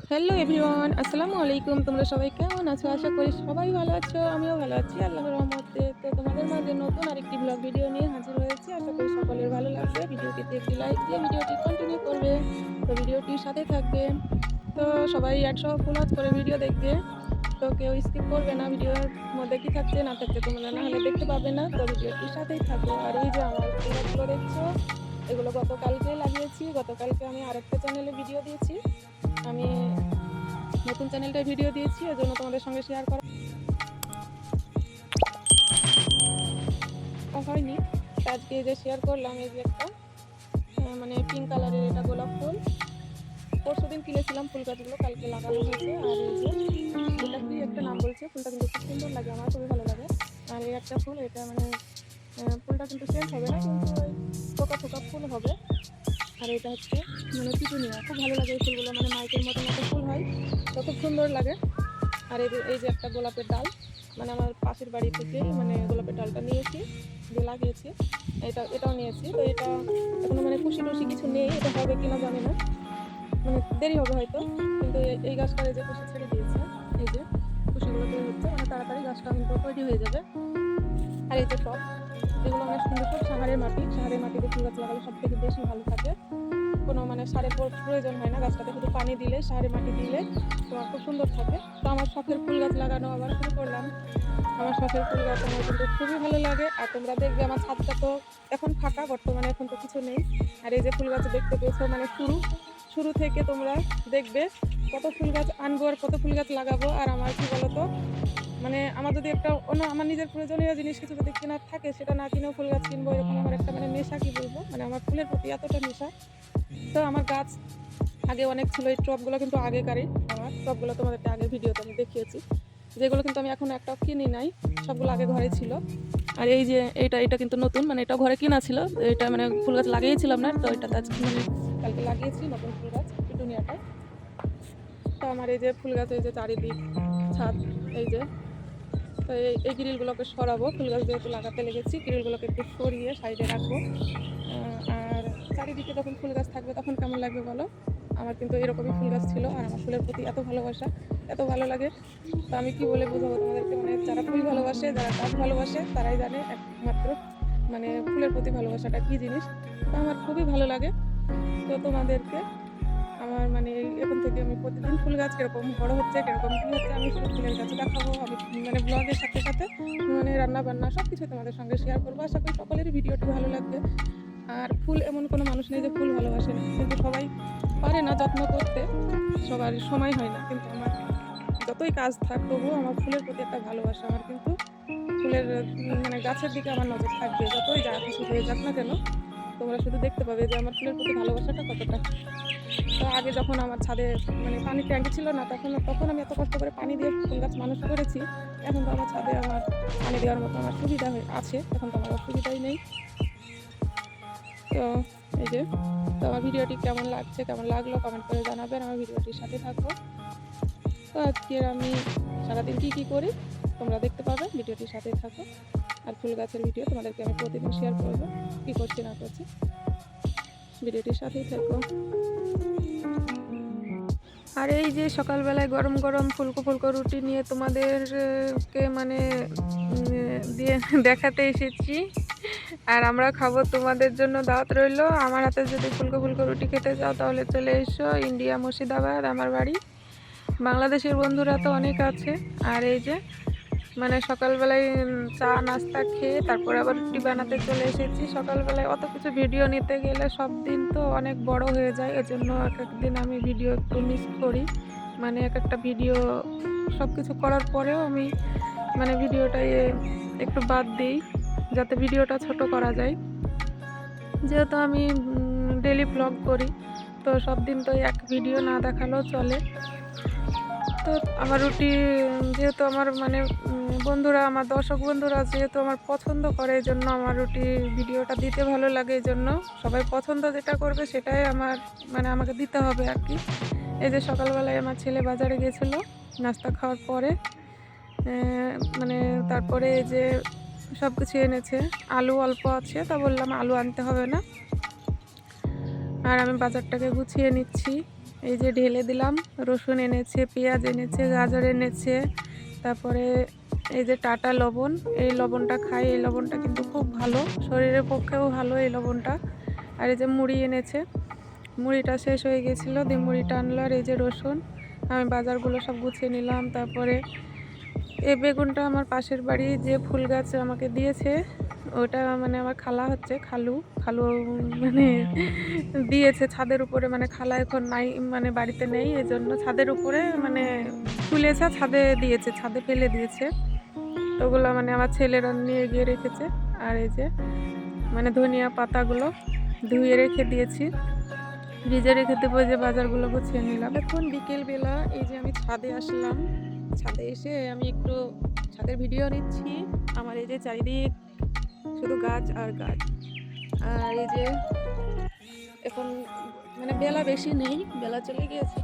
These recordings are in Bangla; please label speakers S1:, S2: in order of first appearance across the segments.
S1: হ্যালো এভরিওয়ান, আসসালামু আলাইকুম। তোমরা সবাই কেমন আছো? আশা করি সবাই ভালো আছো। আমিও ভালো আছি আল্লাহর রহমতে। তো তোমাদের মাঝে নতুন আরেকটি ব্লগ ভিডিও নিয়ে হাজির হয়েছি। আশা করি সকলের ভালো লাগবে। ভিডিওটিতে একটি লাইক দিয়ে ভিডিওটি কন্টিনিউ করবে। তো ভিডিওটির সাথে থাকবে। তো সবাই ১০০ ফুল ওয়াচ করে ভিডিও দেখবে। তো কেউ স্কিপ করবে না। ভিডিওর মধ্যে কি থাকছে না থাকছে তোমরা না হলে দেখতে পাবে না। তো ভিডিওটির সাথেই থাকো। আর এই যে আমার ফুল গাছগুলো দেখছো, এগুলো গতকালকে লাগিয়েছি। গতকালকে আমি আরেকটা চ্যানেলে ভিডিও দিয়েছি। আমি নতুন চ্যানেলটায় ভিডিও দিয়েছি, এজন্য তোমাদের সঙ্গে শেয়ার করা হয়নি। তো আজকে এই যে শেয়ার করলাম, এই যে একটা মানে পিঙ্ক কালারের এটা গোলাপ ফুল। পরশুদিন কিনেছিলাম ফুল গাছগুলো, কালকে লাগানো হয়েছে। আর এই যে এটা কি একটা নাম বলছে, ফুলটা কিন্তু খুব সুন্দর লাগে, আমার খুবই ভালো লাগে। আর এই একটা ফুল, এটা মানে ফুলটা কিন্তু সেম হবে না, কিন্তু ওই থোকা থোকা ফুল হবে। আর এটা হচ্ছে মানে পিটুনিয়া, খুব ভালো লাগে এই ফুলগুলো, মানে মাইকের মতন একটা ফুল হয়, তো খুব সুন্দর লাগে। আর এই যে একটা গোলাপের ডাল, মানে আমার পাশের বাড়ি থেকে মানে গোলাপের ডালটা নিয়েছি, দিয়ে লাগিয়েছি। এটাও নিয়েছি। তো এটা এখনো মানে কুশি টুসি কিছু নেই, এটা হবে কিনা জানি না, মানে দেরি হবে হয়তো। কিন্তু এই গাছটার এই যে কুশি ছেড়ে দিয়েছে, এই যে কুশিগুলো তৈরি হচ্ছে, মানে তাড়াতাড়ি গাছটা কিন্তু তৈরি হয়ে যাবে। আর এই যে টব, এগুলো অনেক সুন্দর, সব সাহারের মাটিতে ফুল গাছ লাগালে সব থেকে বেশি ভালো থাকে। কোনো মানে সারের প্রয়োজন হয় না, গাছটাতে শুধু পানি দিলে, সারে মাটি দিলে তোমার খুব সুন্দর থাকে। তো আমার শখের ফুল গাছ লাগানো আবার শুরু করলাম। আমার শখের ফুল গাছ আমার কিন্তু খুবই ভালো লাগে। আর তোমরা দেখবে আমার ছাদটা তো এখন ফাঁকা বর্তমানে, এখন তো কিছু নেই। আর এই যে ফুল গাছ দেখতে পেয়েছো, মানে শুরু শুরু থেকে তোমরা দেখবে কত ফুল গাছ আনবো আর কত ফুল গাছ লাগাবো। আর আমার কি বলতো, মানে আমার যদি একটা অন্য আমার নিজের প্রয়োজনীয় জিনিস কিছু যদি কেনার থাকে, সেটা না কিনেও ফুল গাছ কিনবো, এরকম আমার একটা মানে নেশা, কি বলবো, মানে আমার ফুলের প্রতি এতটা নেশা। তো আমার গাছ আগে অনেক ছিল, এই টবগুলো কিন্তু আগেকারই। আমার টবগুলো তোমাদেরকে আগের ভিডিওতে আমি দেখিয়েছি, যেগুলো কিন্তু আমি এখন একটাও কিনি নাই, সবগুলো আগে ঘরে ছিল। আর এই যে এটা কিন্তু নতুন, মানে এটা ঘরে কিনা ছিল, এটা মানে ফুল গাছ লাগিয়েছিলাম না, তো এটা আজকে মানে কালকে লাগিয়েছি নতুন ফুল গাছ, পিটুনিয়াটা। তো আমার এই যে ফুল গাছ, এই যে চারিদিক ছাদ, এই যে, তো এই গ্রিলগুলোকে সরাবো, ফুল গাছ যেহেতু লাগাতে লেগেছি, গ্রিলগুলোকে একটু সরিয়ে সাইডে রাখবো। আর চারিদিকে যখন ফুল গাছ থাকবে তখন কেমন লাগবে বলো? আমার কিন্তু এরকমই ফুল গাছ ছিল, আর আমার ফুলের প্রতি এত ভালোবাসা, এত ভালো লাগে। তো আমি কি বলে বোঝাবো তোমাদেরকে, মানে যারা ফুল ভালোবাসে, যারা গাছ ভালোবাসে, তারাই জানে একমাত্র মানে ফুলের প্রতি ভালোবাসাটা কী জিনিস। তো আমার খুবই ভালো লাগে। তো তোমাদেরকে আমার মানে এখন থেকে আমি প্রতিদিন ফুল গাছ কিরকম বড় হচ্ছে, কিরকম কী হচ্ছে, আমি সব ফুলের গাছ দেখাবো। আমি মানে ব্লগের সাথে সাথে মানে রান্না বান্না সব কিছু তোমাদের সঙ্গে শেয়ার করবো। আশা করি সকলেরই ভিডিওটি ভালো লাগবে। আর ফুল এমন কোনো মানুষ নেই যে ফুল ভালোবাসে না, কিন্তু সবাই পারে না যত্ন করতে, সবার সময় হয় না। কিন্তু আমার যতই কাজ থাক, তবুও আমার ফুলের প্রতি একটা ভালোবাসা, আমার কিন্তু ফুলের মানে গাছের দিকে আমার নজর থাকবে, যতই যা কিছু হয়ে যাক না কেন। তোমরা শুধু দেখতে পাবে যে আমার ফুলের প্রতি ভালোবাসাটা কতটা। তো আগে যখন আমার ছাদে মানে পানির ট্যাঙ্কি ছিল না, তখন আমি এত কষ্ট করে পানি দিয়ে ফুল গাছ মানুষ করেছি। এখন তো আমার ছাদে আমার পানি দেওয়ার মতো আমার সুবিধা আছে, এখন তো আমার অসুবিধাই নেই। তো এই যে, তো আমার ভিডিওটি কেমন লাগছে, কেমন লাগলো কমেন্ট করে জানাবেন, আমার ভিডিওটির সাথে থাকো। তো আজকের আমি সারাদিন কী করি তোমরা দেখতে পাবে, ভিডিওটির সাথে থাকো। আর ফুল গাছের ভিডিও তোমাদেরকে আমি প্রতিদিন শেয়ার করবো, কী করছি না করছি, ভিডিওটির সাথেই থাকো। আর এই যে সকালবেলায় গরম গরম ফুলকো ফুলকো রুটি নিয়ে তোমাদেরকে মানে দিয়ে দেখাতে এসেছি। আর আমরা খাবো, তোমাদের জন্য দাওয়াত রইলো। আমার হাতে যদি ফুলকো ফুলকো রুটি খেতে চাও তাহলে চলে এসো, ইন্ডিয়া মুর্শিদাবাদ আমার বাড়ি। বাংলাদেশের বন্ধুরা তো অনেক আছে। আর এই যে মানে সকালবেলায় চা নাস্তা খেয়ে তারপরে আবার রুটি বানাতে চলে এসেছি। সকালবেলায় অত কিছু ভিডিও নিতে গেলে সব দিন তো অনেক বড় হয়ে যায়, এজন্য এক একদিন আমি ভিডিও একটু মিস করি, মানে এক একটা ভিডিও সব কিছু করার পরেও আমি মানে ভিডিওটাই একটু বাদ দিই, যাতে ভিডিওটা ছোট করা যায়। যেহেতু আমি ডেলি ব্লগ করি, তো সব দিন তো এক ভিডিও না দেখালেও চলে। তো আমার রুটি যেহেতু আমার মানে বন্ধুরা, আমার দর্শক বন্ধুরা যেহেতু আমার পছন্দ করে, এই জন্য আমার রুটি ভিডিওটা দিতে ভালো লাগে, এই জন্য সবাই পছন্দ যেটা করবে সেটাই আমার মানে আমাকে দিতে হবে আর কি। এই যে সকালবেলায় আমার ছেলে বাজারে গিয়েছিলো নাস্তা খাওয়ার পরে, মানে তারপরে এই যে সব কিছু এনেছে, আলু অল্প আছে, তা বললাম আলু আনতে হবে না। আর আমি বাজারটাকে গুছিয়ে নিচ্ছি। এই যে ঢেলে দিলাম, রসুন এনেছে, পেঁয়াজ এনেছে, গাজর এনেছে, তারপরে এই যে টাটা লবণ, এই লবণটা খাই, এই লবণটা কিন্তু খুব ভালো, শরীরের পক্ষেও ভালো এই লবণটা। আর এই যে মুড়ি এনেছে, মুড়িটা শেষ হয়ে গেছিলো, দিয়ে মুড়িটা আনলো। আর এই যে রসুন, আমি বাজারগুলো সব গুছিয়ে নিলাম। তারপরে এই বেগুনটা আমার পাশের বাড়ি যে ফুল গাছ আমাকে দিয়েছে, ওটা মানে আমার খালা হচ্ছে, খালু খালু মানে দিয়েছে ছাদের উপরে। মানে খালা এখন নাই, মানে বাড়িতে নেই, এজন্য ছাদের উপরে মানে তুলেছে, ছাদে দিয়েছে, ছাদে ফেলে দিয়েছে। তো ওগুলো মানে আমার ছেলেরা নিয়ে গিয়ে রেখেছে। আর এই যে মানে ধনিয়া পাতাগুলো ধুয়ে রেখে দিয়েছি, ভিজে রেখে দেবো। যে বাজারগুলো গুছিয়ে নিলাম। এখন বিকেলবেলা এই যে আমি ছাদে আসলাম, ছাদে এসে আমি একটু ছাদের ভিডিও নিচ্ছি। আমার এই যে চারিদিক শুধু গাছ আর গাছ। আর এই যে এখন মানে বেলা বেশি নেই, বেলা চলে গিয়েছে।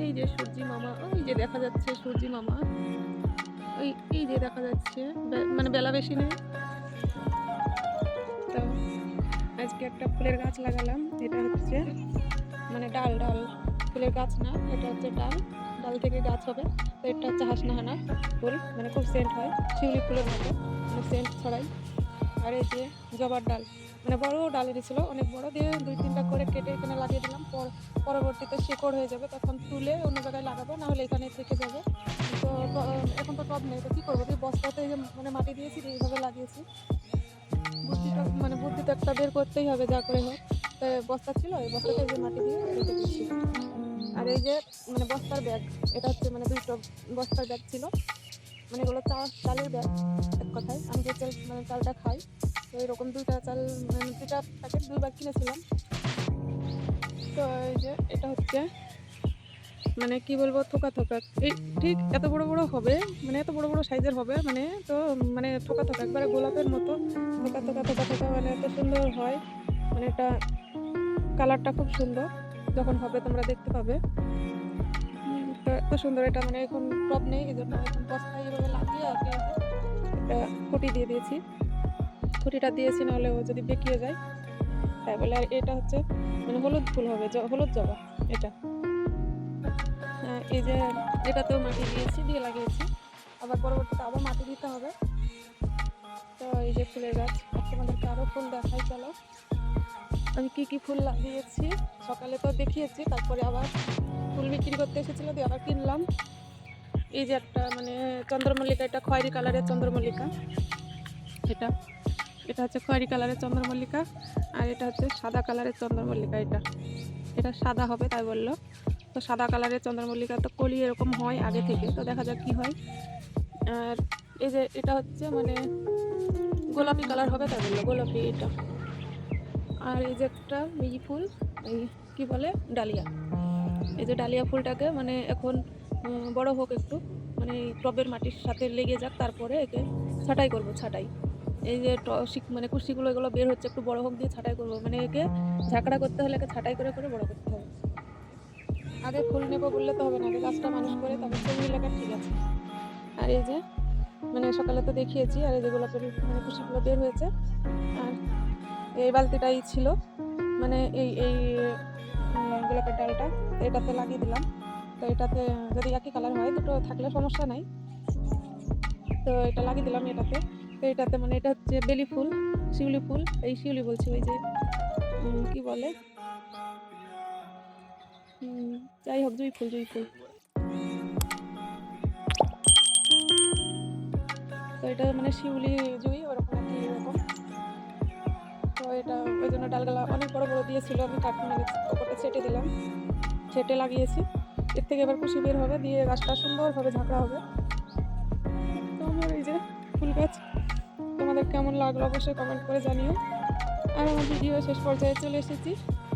S1: এই যে সূর্যি মামা, ওই যে দেখা যাচ্ছে সূর্যি মামা, ওই এই যে দেখা যাচ্ছে, মানে বেলা বেশি নেই। তো আজকে একটা ফুলের গাছ লাগালাম, এটা হচ্ছে মানে ডাল ডাল ফুলের গাছ না, এটা হচ্ছে ডাল, ডাল থেকে গাছ হবে। তো এটা হচ্ছে হাসনাহানা ফুল, মানে খুব সেন্ট হয়, শিউলি ফুলের মতো মানে সেন্ট ছড়াই। আর এই যে জবার ডাল, মানে বড় ডাল এনেছিল, অনেক বড়, দিয়ে 2-3টা করে কেটে এখানে লাগিয়ে দিলাম। পরবর্তীতে শিকড় হয়ে যাবে, তখন তুলে অন্য জায়গায় লাগাবো, না হলে এখানে থেকে যাবে। তো এখন তো টব নেই, তো কী করবো, দিয়ে বস্তাতে মানে মাটি দিয়েছি, এইভাবে লাগিয়েছি। বুদ্ধি তো একটা বের করতেই হবে যা করে হোক। তো বস্তা ছিল, এই বস্তাতে যে মাটি দিয়ে রেখে দিচ্ছি। আর এই যে মানে বস্তার ব্যাগ, এটা হচ্ছে মানে 2টো বস্তার ব্যাগ ছিল, মানে এগুলো চালের ব্যাগ। এক কথায় আমি যে মানে চালটা খাই, তো এরকম 2টা চাল, মানে 2টা প্যাকেট 2বার কিনেছিলাম। তো এই যে এটা হচ্ছে মানে কি বলবো, থোকা থোকা, এই ঠিক এত বড় বড় হবে, মানে এত বড় বড় সাইজের হবে, মানে তো মানে থোকা থোকা একবারে গোলাপের মতো, থোকা থোকা থোকা থোকা, মানে এত সুন্দর হয়। মানে এটা কালারটা খুব সুন্দর, যখন হবে তোমরা দেখতে পাবে। তো এত সুন্দর এটা, মানে এখন টব নেই, এই জন্য এখন বস্তায় এভাবে লাগিয়ে আগে একটা খুঁটি দিয়ে দিয়েছি। খুঁটিটা দিয়েছি, নাহলে ও যদি বেঁকিয়ে যায় তাই বলে। আর এটা হচ্ছে মানে হলুদ ফুল হবে, হলুদ জবা এটা। এই যে এটাতেও মাটি দিয়েছি, দিয়ে লাগিয়েছি, আবার পরবর্তীতে আবার মাটি দিতে হবে। তো এই যে ফুলের গাছ, তোমাদেরকে আরও ফুল দেখাই, চলো। আমি কি কি ফুল লাগিয়েছি সকালে তো দেখিয়েছি, তারপরে আবার ফুল বিক্রি করতে এসেছিলো, দিয়ে আবার কিনলাম। এই যে একটা মানে চন্দ্রমল্লিকা, এটা খয়েরি কালারের চন্দ্রমল্লিকা, এটা এটা হচ্ছে খয়েরি কালারের চন্দ্রমল্লিকা। আর এটা হচ্ছে সাদা কালারের চন্দ্রমল্লিকা, এটা সাদা হবে তাই বললো। তো সাদা কালারের চন্দ্রমল্লিকা তো কলি এরকম হয় আগে থেকে, তো দেখা যাক কি হয়। আর এই যে এটা হচ্ছে মানে গোলাপি কালার হবে তাই বললো, গোলাপি এটা। আর এই যে একটা মিহি ফুল, এই কি বলে, ডালিয়া। এই যে ডালিয়া ফুলটাকে মানে এখন বড় হোক একটু, মানে টবের মাটির সাথে লেগে যাক, তারপরে একে ছাঁটাই করব, ছাঁটাই। এই যে মানে কুশিগুলো এগুলো বের হচ্ছে, একটু বড় হোক, দিয়ে ছাঁটাই করব, মানে একে ঝাঁকড়া করতে হলে একে ছাঁটাই করে করে বড় করতে হবে। আগে ফুল নেবো বললে তো হবে না, আগে গাছটা মানুষ করে তারপর ফুল নিলে ঠিক আছে। আর এই যে মানে সকালে তো দেখিয়েছি, আর এই যে গোলাপের মানে কুশিগুলো বের হয়েছে। আর এই বালতিটাই ছিল, মানে এই এই গোলাপের ডালটা এটাতে লাগিয়ে দিলাম। তো এটাতে যদি একই কালার হয়, দুটো থাকলে সমস্যা নাই। তো এটা লাগিয়ে দিলাম এটাতে। তো এটাতে মানে এটা হচ্ছে বেলি ফুল, শিউলি ফুল, এই শিউলি বলছি, ওই যে কি বলে, যাই হোক, জুঁই ফুল, জুঁই ফুল। তো এটা মানে শিউলি জুঁই ওরকম আর কি, এরকম। তো এটা ওই জন্য ডালগুলা অনেক বড় বড় দিয়েছিল, আমি মানে ওপরটা ছেটে দিলাম, ছেটে লাগিয়েছি। এর থেকে এবার কুশি বের হবে, দিয়ে গাছটা সুন্দরভাবে ঝাঁকড়া হবে। তো আমার এই যে ফুল গাছ, তোমাদের কেমন লাগলো অবশ্যই কমেন্ট করে জানিও। আর আমার ভিডিও শেষ পর্যায়ে চলে এসেছি,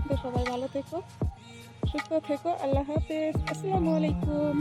S1: তো সবাই ভালো থেকো, সুস্থ থেকো, আল্লাহ হাফেজ, আসসালামু আলাইকুম।